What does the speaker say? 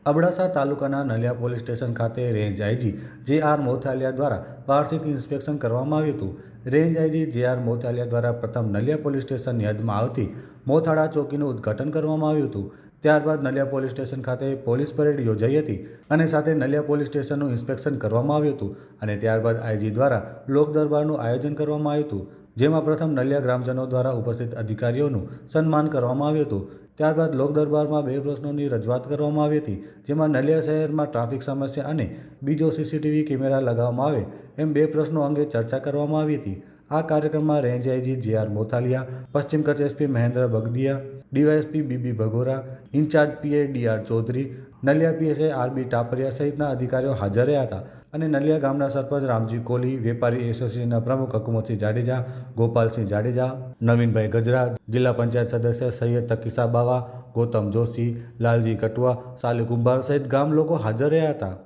અબડાસા તાલુકાના Naliya police station ખાતે range IG J R. Mothalia દ્વારા વાર્ષિક ઇન્સ્પેક્શન કરવામાં આવ્યું હતું. Range IG J R. મોથાલિયા દ્વારા પ્રથમ નલિયા પોલીસ સ્ટેશનની હદમાં આવતી મોથાળા ચોકીનું ઉદ્ઘાટન કરવામાં આવ્યું હતું. ત્યારબાદ નલિયા પોલીસ સ્ટેશન ખાતે પોલીસ પરેડ યોજાઈ હતી અને સાથે નલિયા પોલીસ સ્ટેશનનું ઇન્સ્પેક્શન કરવામાં આવ્યું હતું અને ત્યારબાદ આઈજી દ્વારા લોક દરબારનું આયોજન કરવામાં આવ્યું હતું, જેમાં પ્રથમ નલિયા ગ્રામજનો દ્વારા ઉપસ્થિત અધિકારીઓનું સન્માન કરવામાં આવ્યું હતું. ત્યારબાદ લોક દરબારમાં 2 પ્રશ્નોની રજૂઆત કરવામાં આવી હતી, જેમાં નલિયા શહેરમાં ટ્રાફિક સમસ્યા અને બીજો સીસીટીવી કેમેરા લગાવવામાં આવે એમ 2 પ્રશ્નો અંગે ચર્ચા કરવામાં આવી હતી. આ કાર્યક્રમમાં રેન્જ આઈજી જે.આર. મોથાલિયા, પશ્ચિમ Kutch SP Mahendra Bagdiya, DYSP B B Bhagora, incharge PI D R. Chaudhary, Naliya PSI R B. Tapariya સહિતના અધિકારીઓ હાજર રહ્યા હતા અને નલિયા ગામના સરપંચ રામજી કોલી, વેપારી એસોસિએશનના પ્રમુખ હકુમતસિંહ જાડેજા, ગોપાલસિંહ જાડેજા, નવીનભાઈ ગજરા, જિલ્લા પંચાયત સદસ્ય સૈયદ તકીસા બાવા, ગૌતમ જોશી, લાલજી કટવા, સાલી કુંભાર સહિત ગામ લોકો હાજર રહ્યા હતા.